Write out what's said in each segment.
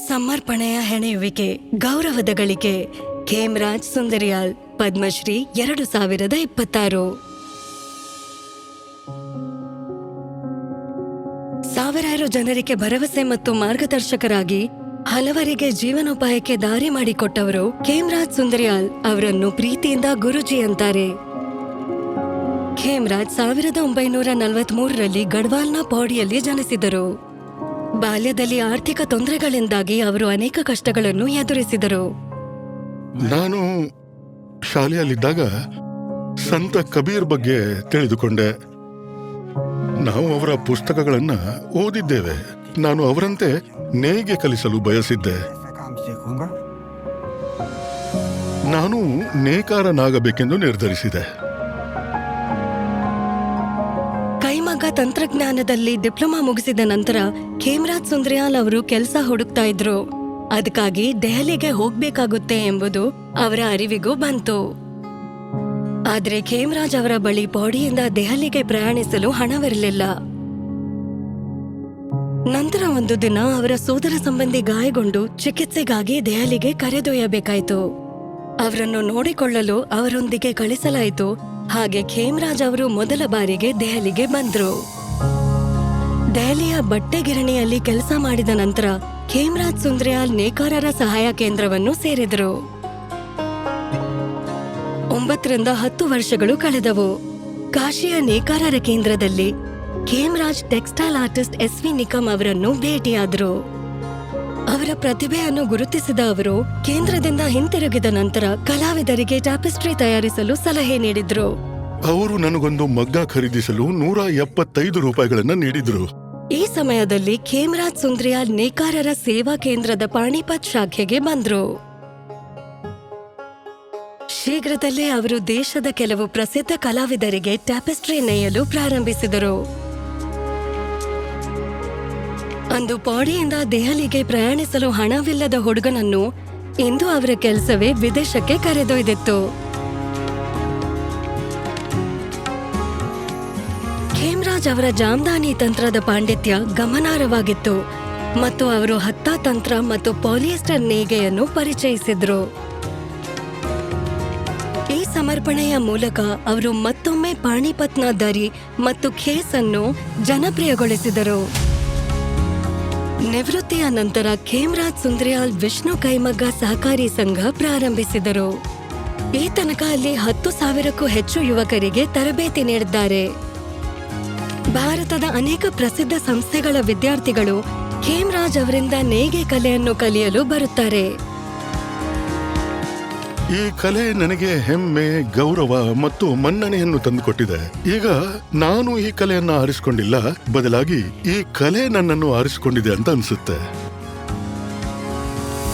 ಸಮರ್ಪಣೆಯ ಹೆಣೆಯುವಿಕೆ, ಗೌರವದ ಗಳಿಕೆ. ಖೇಮರಾಜ್ ಸುಂದರಿಯಾಲ್ ಪದ್ಮಶ್ರೀ 2026. ಸಾವಿರಾರು ಜನರಿಗೆ ಭರವಸೆ ಮತ್ತು ಮಾರ್ಗದರ್ಶಕರಾಗಿ ಹಲವರಿಗೆ ಜೀವನೋಪಾಯಕ್ಕೆ ದಾರಿ ಮಾಡಿಕೊಟ್ಟವರು ಖೇಮರಾಜ್ ಸುಂದರಿಯಾಲ್ ಅವರನ್ನು ಪ್ರೀತಿಯಿಂದ ಗುರುಜಿ ಅಂತಾರೆ. ಖೇಮರಾಜ್ 1943ರಲ್ಲಿ ಗಢವಾಲ್ನ ಪೌಡಿಯಲ್ಲಿ ಜನಿಸಿದರು. ಬಾಲ್ಯದಲ್ಲಿ ಆರ್ಥಿಕ ತೊಂದರೆಗಳಿಂದಾಗಿ ಅವರು ಅನೇಕ ಕಷ್ಟಗಳನ್ನು ಎದುರಿಸಿದರು. ನಾನು ಶಾಲೆಯಲ್ಲಿದ್ದಾಗ ಸಂತ ಕಬೀರ್ ಬಗ್ಗೆ ತಿಳಿದುಕೊಂಡೆ. ನಾವು ಅವರ ಪುಸ್ತಕಗಳನ್ನ ಓದಿದ್ದೇವೆ. ನಾನು ಅವರಂತೆ ನೇಯ್ಗೆ ಕಲಿಸಲು ಬಯಸಿದ್ದೆ. ನಾನು ನೇಕಾರನಾಗಬೇಕೆಂದು ನಿರ್ಧರಿಸಿದೆ. ಕೈಮಗ್ಗ ತಂತ್ರಜ್ಞಾನದಲ್ಲಿ ಡಿಪ್ಲೊಮಾ ಮುಗಿಸಿದ ನಂತರ ಖೇಮರಾಜ್ ಸುಂದರಿಯಾಲ್ ಅವರು ಕೆಲಸ ಹುಡುಕ್ತಾ ಇದ್ರು. ಅದಕ್ಕಾಗಿ ದೆಹಲಿಗೆ ಹೋಗ್ಬೇಕಾಗುತ್ತೆ ಎಂಬುದು ಅವರ ಅರಿವಿಗೂ ಬಂತು. ಆದ್ರೆ ಖೇಮರಾಜ್ ಅವರ ಬಳಿ ಪೌಡಿಯಿಂದ ದೆಹಲಿಗೆ ಪ್ರಯಾಣಿಸಲು ಹಣವಿರಲಿಲ್ಲ. ನಂತರ ಒಂದು ದಿನ ಅವರ ಸೋದರ ಸಂಬಂಧಿ ಗಾಯಗೊಂಡು ಚಿಕಿತ್ಸೆಗಾಗಿ ದೆಹಲಿಗೆ ಕರೆದೊಯ್ಯಬೇಕಾಯಿತು. ಅವರನ್ನು ನೋಡಿಕೊಳ್ಳಲು ಅವರೊಂದಿಗೆ ಕಳಿಸಲಾಯಿತು. ಹಾಗೆ ಖೇಮರಾಜ್ ಅವರು ಮೊದಲ ಬಾರಿಗೆ ದೆಹಲಿಗೆ ಬಂದ್ರು. ದೆಹಲಿಯ ಬಟ್ಟೆ ಗಿರಣಿಯಲ್ಲಿ ಕೆಲಸ ಮಾಡಿದ ನಂತರ ಖೇಮರಾಜ್ ಸುಂದರಿಯಾಲ್ ನೇಕಾರರ ಸಹಾಯ ಕೇಂದ್ರವನ್ನು ಸೇರಿದರು. 9 ರಿಂದ 10 ವರ್ಷಗಳು ಕಳೆದವು. ಕಾಶಿಯ ನೇಕಾರರ ಕೇಂದ್ರದಲ್ಲಿ Khemraj textile artist SV Nikam ಅವರನ್ನು ಭೇಟಿಯಾದರು. ಅವರ ಪ್ರತಿಭೆಯನ್ನು ಗುರುತಿಸಿದ ಅವರು ಕೇಂದ್ರದಿಂದ ಹಿಂತಿರುಗಿದ ನಂತರ ಕಲಾವಿದರಿಗೆ ಟ್ಯಾಪಿಸ್ಟ್ರಿ ತಯಾರಿಸಲು ಸಲಹೆ ನೀಡಿದ್ರು. ಅವರು ನನಗೊಂದು ಮಗ್ಗ ಖರೀದಿಸಲು 175 ರೂಪಾಯಿಗಳನ್ನ ನೀಡಿದ್ರು. ಈ ಸಮಯದಲ್ಲಿ ಖೇಮರಾಜ್ ಸುಂದರಿಯಾಲ್ ನೇಕಾರರ ಸೇವಾ ಕೇಂದ್ರದ ಪಾಣಿಪತ್ ಶಾಖೆಗೆ ಬಂದ್ರು. ಶೀಘ್ರದಲ್ಲೇ ಅವರು ದೇಶದ ಕೆಲವು ಪ್ರಸಿದ್ಧ ಕಲಾವಿದರಿಗೆ ಟ್ಯಾಪಿಸ್ಟ್ರಿ ನೇಯಲು ಪ್ರಾರಂಭಿಸಿದರು. ಅಂದು ಪೌಡಿಯಿಂದ ದೆಹಲಿಗೆ ಪ್ರಯಾಣಿಸಲು ಹಣವಿಲ್ಲದ ಹುಡುಗನನ್ನು ಇಂದು ಅವರ ಕೆಲಸವೇ ವಿದೇಶಕ್ಕೆ ಕರೆದೊಯ್ದಿತ್ತು. ಖೇಮರಾಜ್ ಅವರ ಜಾಮ್ದಾನಿ ತಂತ್ರದ ಪಾಂಡಿತ್ಯ ಗಮನಾರ್ಹವಾಗಿತ್ತು ಮತ್ತು ಅವರು ಹತ್ತಾ ತಂತ್ರ ಮತ್ತು ಪಾಲಿಯೆಸ್ಟರ್ ನೇಯ್ಗೆಯನ್ನು ಪರಿಚಯಿಸಿದ್ರು. ಈ ಸಮರ್ಪಣೆಯ ಮೂಲಕ ಅವರು ಮತ್ತೊಮ್ಮೆ ಪಾಣಿಪತ್ನ ದರಿ ಮತ್ತು ಖೇಸ್ ಅನ್ನು ಜನಪ್ರಿಯಗೊಳಿಸಿದರು. ನಿವೃತ್ತಿಯ ನಂತರ ಖೇಮರಾಜ್ ಸುಂದರಿಯಾಲ್ ವಿಷ್ಣು ಕೈಮಗ್ಗ ಸಹಕಾರಿ ಸಂಘ ಪ್ರಾರಂಭಿಸಿದರು. ಈ ತನಕ ಅಲ್ಲಿ 10,000ಕ್ಕೂ ಹೆಚ್ಚು ಯುವಕರಿಗೆ ತರಬೇತಿ ನೀಡಿದ್ದಾರೆ. ಭಾರತದ ಅನೇಕ ಪ್ರಸಿದ್ಧ ಸಂಸ್ಥೆಗಳ ವಿದ್ಯಾರ್ಥಿಗಳು ಖೇಮರಾಜ್ ಅವರಿಂದ ನೇಯ್ಗೆ ಕಲೆಯನ್ನು ಕಲಿಯಲು ಬರುತ್ತಾರೆ. ಈ ಕಲೆ ನನಗೆ ಹೆಮ್ಮೆ, ಗೌರವ ಮತ್ತು ಮನ್ನಣೆಯನ್ನು ತಂದುಕೊಟ್ಟಿದೆ. ಈಗ ನಾನು ಈ ಕಲೆಯನ್ನ ಆರಿಸಿಕೊಂಡಿಲ್ಲ, ಬದಲಾಗಿ ಈ ಕಲೆ ನನ್ನನ್ನು ಆರಿಸಿಕೊಂಡಿದೆ ಅಂತ ಅನ್ಸುತ್ತೆ.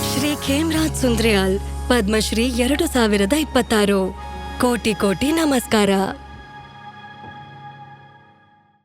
ಶ್ರೀ ಖೇಮರಾಜ್ ಸುಂದರಿಯಾಲ್ ಪದ್ಮಶ್ರೀ 2026. ಕೋಟಿ ಕೋಟಿ ನಮಸ್ಕಾರ.